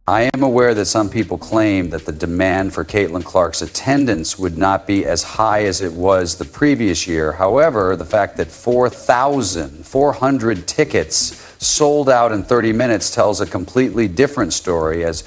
I am aware that some people claim that the demand for Caitlyn Clark's attendance would not be as high as it was the previous year. However, the fact that 4,400 tickets sold out in 30 minutes tells a completely different story, as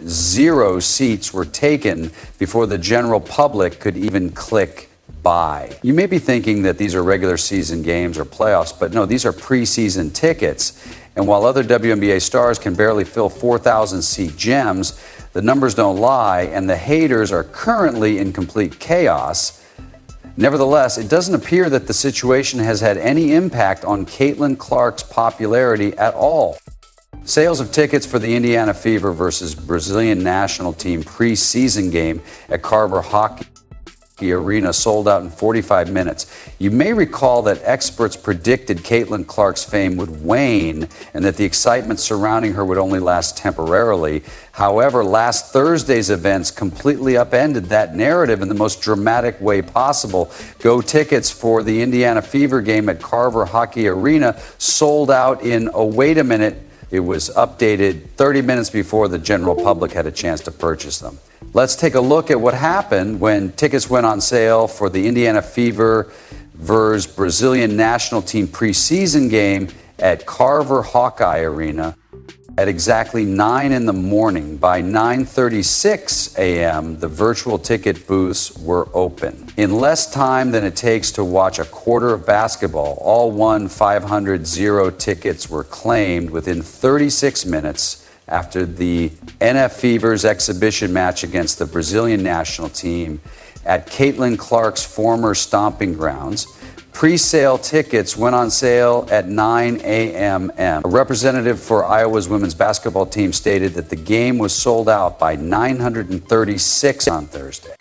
0 seats were taken before the general public could even click buy. You may be thinking that these are regular season games or playoffs, but no, these are preseason tickets. And while other WNBA stars can barely fill 4,000-seat gyms, the numbers don't lie, and the haters are currently in complete chaos. Nevertheless, it doesn't appear that the situation has had any impact on Caitlyn Clark's popularity at all. Sales of tickets for the Indiana Fever versus Brazilian national team preseason game at Carver Hockey Arena sold out in 45 minutes. You may recall that experts predicted Caitlyn Clark's fame would wane and that the excitement surrounding her would only last temporarily. However, last Thursday's events completely upended that narrative in the most dramatic way possible. Go tickets for the Indiana Fever game at Carver Hockey Arena sold out in, oh, wait a minute, it was updated 30 minutes before the general public had a chance to purchase them. Let's take a look at what happened when tickets went on sale for the Indiana Fever versus Brazilian national team preseason game at Carver Hawkeye Arena at exactly 9 in the morning. By 9:36 a.m., the virtual ticket booths were open. In less time than it takes to watch a quarter of basketball, all 500 tickets were claimed within 36 minutes after the NF Fever's exhibition match against the Brazilian national team at Caitlyn Clark's former stomping grounds. Pre-sale tickets went on sale at 9 a.m. A representative for Iowa's women's basketball team stated that the game was sold out by 936 on Thursday.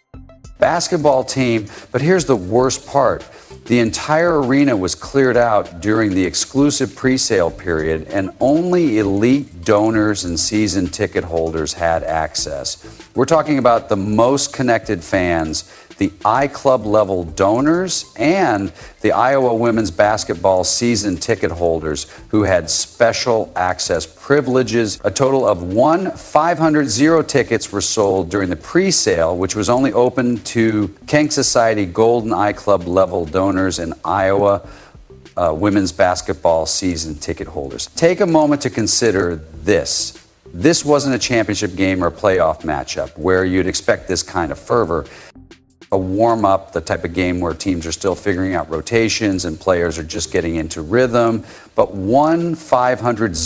Basketball team, but here's the worst part. The entire arena was cleared out during the exclusive pre-sale period, and only elite donors and season ticket holders had access. We're talking about the most connected fans, the iClub level donors, and the Iowa women's basketball season ticket holders who had special access privileges. A total of 500 tickets were sold during the pre-sale, which was only open to Kank Society Golden iClub level donors and Iowa women's basketball season ticket holders. Take a moment to consider this. This wasn't a championship game or a playoff matchup where you'd expect this kind of fervor. A warm-up, the type of game where teams are still figuring out rotations and players are just getting into rhythm. But 500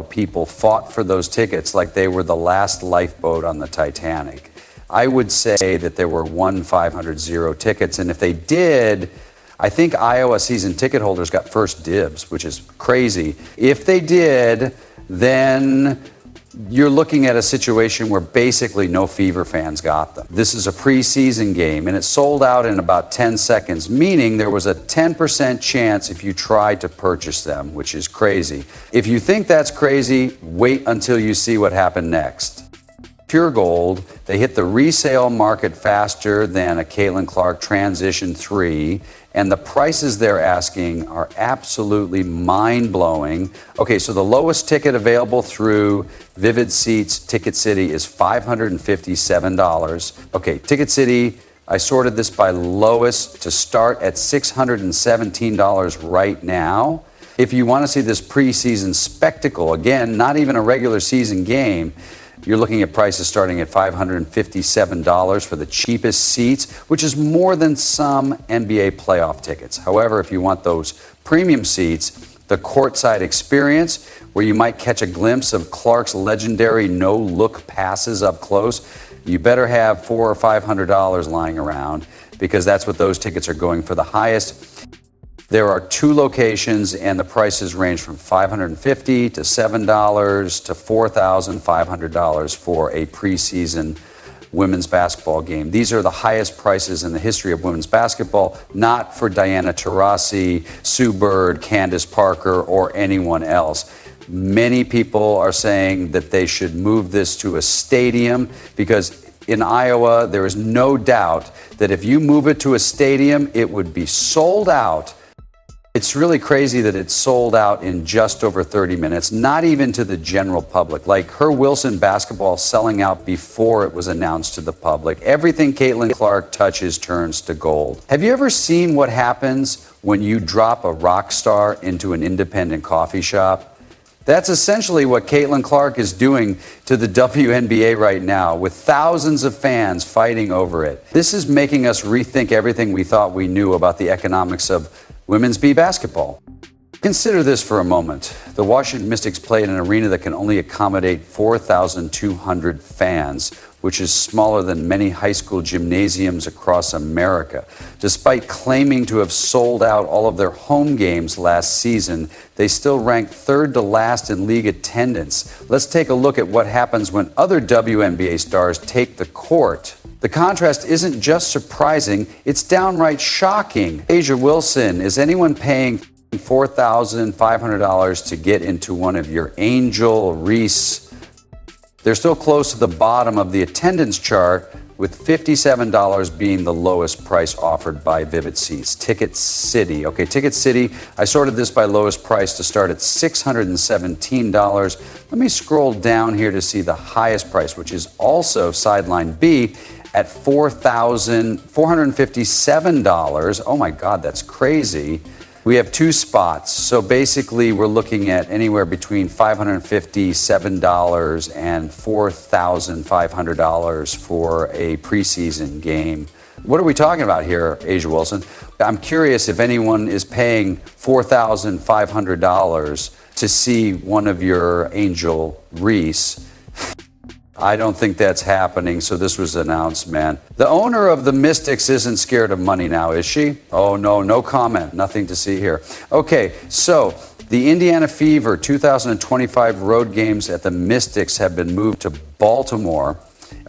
people fought for those tickets like they were the last lifeboat on the Titanic. I would say that there were 500 tickets, and if they did, I think Iowa season ticket holders got first dibs, which is crazy. If they did, then you're looking at a situation where basically no Fever fans got them. This is a preseason game, and it sold out in about 10 seconds, meaning there was a 10% chance if you tried to purchase them, which is crazy. If you think that's crazy, wait until you see what happened next. Pure Gold, they hit the resale market faster than a Caitlyn Clark Transition 3, and the prices they're asking are absolutely mind-blowing. Okay, so the lowest ticket available through Vivid Seats Ticket City is $557. Okay, Ticket City, I sorted this by lowest to start at $617 right now. If you want to see this preseason spectacle, again, not even a regular season game, you're looking at prices starting at $557 for the cheapest seats, which is more than some NBA playoff tickets. However, if you want those premium seats, the courtside experience, where you might catch a glimpse of Clark's legendary no-look passes up close, you better have $400 or $500 lying around, because that's what those tickets are going for the highest. There are 2 locations, and the prices range from $550 to $7 to $4,500 for a preseason women's basketball game. These are the highest prices in the history of women's basketball, not for Diana Taurasi, Sue Bird, Candace Parker, or anyone else. Many people are saying that they should move this to a stadium, because in Iowa, there is no doubt that if you move it to a stadium, it would be sold out. It's really crazy that it sold out in just over 30 minutes, not even to the general public. Like her Wilson basketball selling out before it was announced to the public. Everything Caitlyn Clark touches turns to gold. Have you ever seen what happens when you drop a rock star into an independent coffee shop? That's essentially what Caitlyn Clark is doing to the WNBA right now, with thousands of fans fighting over it. This is making us rethink everything we thought we knew about the economics of women's B basketball. Consider this for a moment. The Washington Mystics play in an arena that can only accommodate 4,200 fans, which is smaller than many high school gymnasiums across America. Despite claiming to have sold out all of their home games last season, they still rank third to last in league attendance. Let's take a look at what happens when other WNBA stars take the court. The contrast isn't just surprising, it's downright shocking. Asia Wilson, is anyone paying $4,500 to get into one of your Angel Reese? They're still close to the bottom of the attendance chart, with $57 being the lowest price offered by Vivid Seats. Ticket City. Okay, Ticket City, I sorted this by lowest price to start at $617. Let me scroll down here to see the highest price, which is also Sideline B at $4,457. Oh my God, that's crazy. We have two spots. So basically, we're looking at anywhere between $557 and $4,500 for a preseason game. What are we talking about here, Asia Wilson? I'm curious if anyone is paying $4,500 to see one of your Angel Reese. I don't think that's happening, so this was announced, man. The owner of the Mystics isn't scared of money now, is she? Oh, no, no comment. Nothing to see here. Okay, so the Indiana Fever 2025 road games at the Mystics have been moved to Baltimore.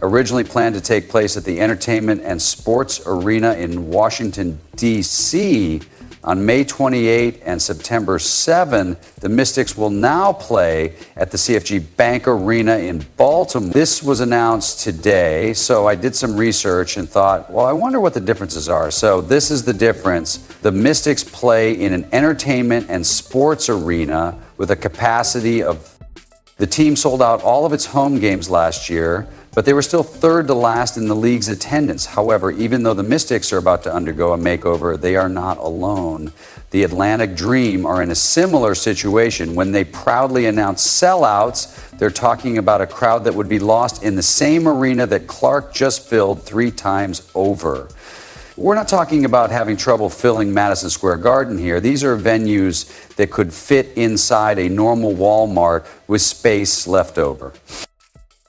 Originally planned to take place at the Entertainment and Sports Arena in Washington, D.C., on May 28 and September 7, the Mystics will now play at the CFG Bank Arena in Baltimore. This was announced today, so I did some research and thought, well, I wonder what the differences are. So this is the difference. The Mystics play in an entertainment and sports arena with a capacity of... The team sold out all of its home games last year, but they were still third to last in the league's attendance. However, even though the Mystics are about to undergo a makeover, they are not alone. The Atlantic Dream are in a similar situation. When they proudly announce sellouts, they're talking about a crowd that would be lost in the same arena that Clark just filled 3 times over. We're not talking about having trouble filling Madison Square Garden here. These are venues that could fit inside a normal Walmart with space left over.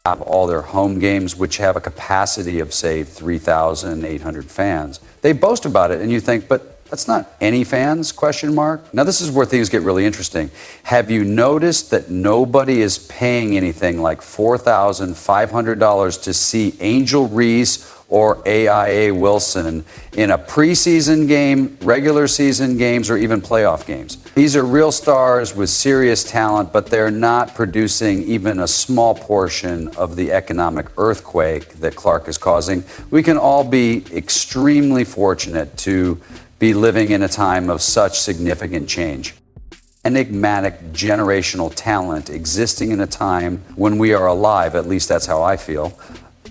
Have all their home games, which have a capacity of, say, 3,800 fans. They boast about it, and you think, but that's not any fans, question mark? Now, this is where things get really interesting. Have you noticed that nobody is paying anything like $4,500 to see Angel Reese or AIA Wilson in a preseason game, regular season games, or even playoff games? These are real stars with serious talent, but they're not producing even a small portion of the economic earthquake that Clark is causing. We can all be extremely fortunate to be living in a time of such significant change. Enigmatic generational talent existing in a time when we are alive, at least that's how I feel.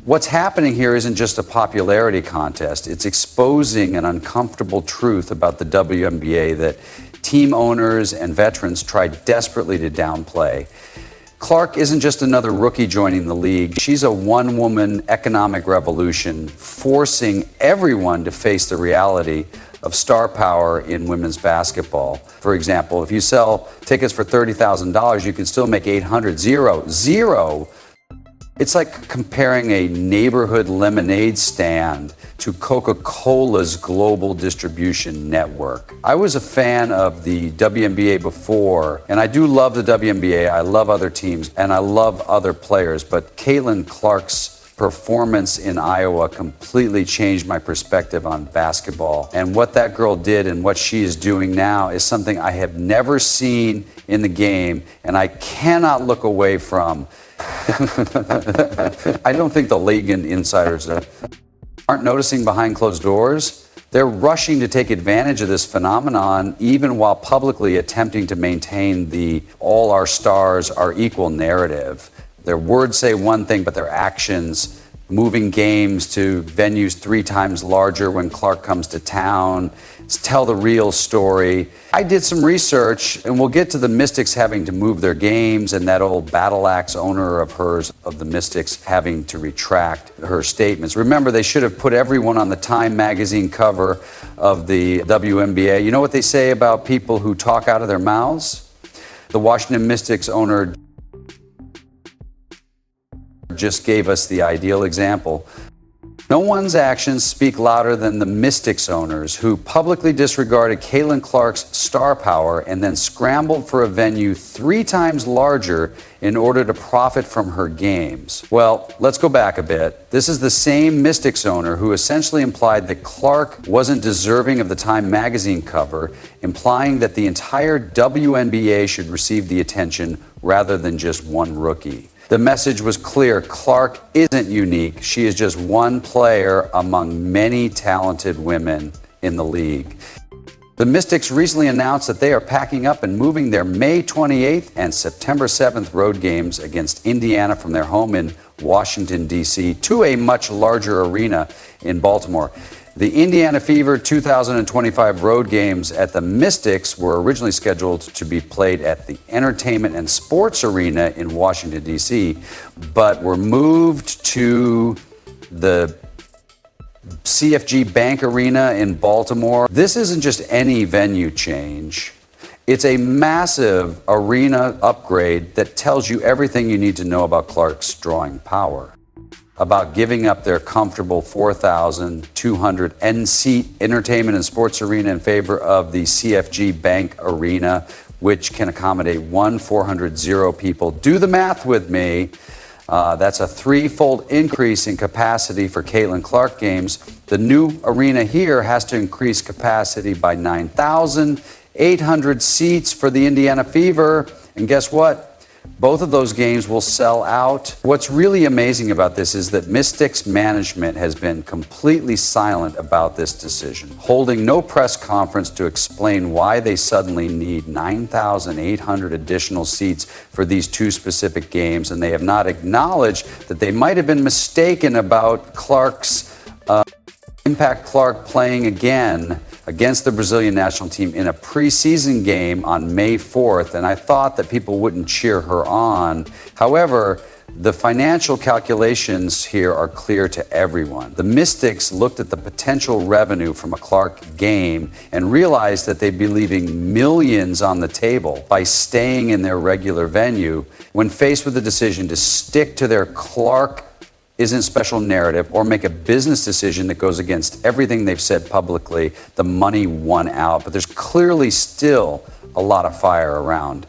What's happening here isn't just a popularity contest. It's exposing an uncomfortable truth about the WNBA that team owners and veterans try desperately to downplay. Clark isn't just another rookie joining the league. She's a one-woman economic revolution, forcing everyone to face the reality of star power in women's basketball. For example, if you sell tickets for $30,000, you can still make $800. Zero. It's like comparing a neighborhood lemonade stand to Coca-Cola's global distribution network. I was a fan of the WNBA before, and I do love the WNBA. I love other teams, and I love other players, but Caitlyn Clark's performance in Iowa completely changed my perspective on basketball. And what that girl did and what she is doing now is something I have never seen in the game, and I cannot look away from. I don't think the league and insiders aren't noticing behind closed doors. They're rushing to take advantage of this phenomenon, even while publicly attempting to maintain the all our stars are equal narrative. Their words say one thing, but their actions, moving games to venues 3 times larger when Clark comes to town, tell the real story. I did some research, and we'll get to the Mystics having to move their games and that old battle axe owner of hers, of the Mystics, having to retract her statements. Remember, they should have put everyone on the Time magazine cover of the WNBA. You know what they say about people who talk out of their mouths? The Washington Mystics owner just gave us the ideal example. No one's actions speak louder than the Mystics owners who publicly disregarded Caitlyn Clark's star power and then scrambled for a venue 3 times larger in order to profit from her games. Well, let's go back a bit. This is the same Mystics owner who essentially implied that Clark wasn't deserving of the Time magazine cover, implying that the entire WNBA should receive the attention rather than just one rookie. The message was clear. Clark isn't unique. She is just one player among many talented women in the league. The Mystics recently announced that they are packing up and moving their May 28th and September 7th road games against Indiana from their home in Washington, D.C. to a much larger arena in Baltimore. The Indiana Fever 2025 road games at the Mystics were originally scheduled to be played at the Entertainment and Sports Arena in Washington, D.C., but were moved to the CFG Bank Arena in Baltimore. This isn't just any venue change. It's a massive arena upgrade that tells you everything you need to know about Clark's drawing power, about giving up their comfortable 4,200 end-seat entertainment and sports arena in favor of the CFG Bank Arena, which can accommodate 400 people. Do the math with me. That's a 3-fold increase in capacity for Caitlyn Clark games. The new arena here has to increase capacity by 9,800 seats for the Indiana Fever. And guess what? Both of those games will sell out. What's really amazing about this is that Mystics management has been completely silent about this decision, holding no press conference to explain why they suddenly need 9,800 additional seats for these 2 specific games, and they have not acknowledged that they might have been mistaken about Clark's impact. Clark playing again against the Brazilian national team in a preseason game on May 4th, and I thought that people wouldn't cheer her on. However, the financial calculations here are clear to everyone. The Mystics looked at the potential revenue from a Clark game and realized that they'd be leaving millions on the table by staying in their regular venue when faced with the decision to stick to their Clark isn't special narrative or make a business decision that goes against everything they've said publicly. The money won out, but there's clearly still a lot of fire around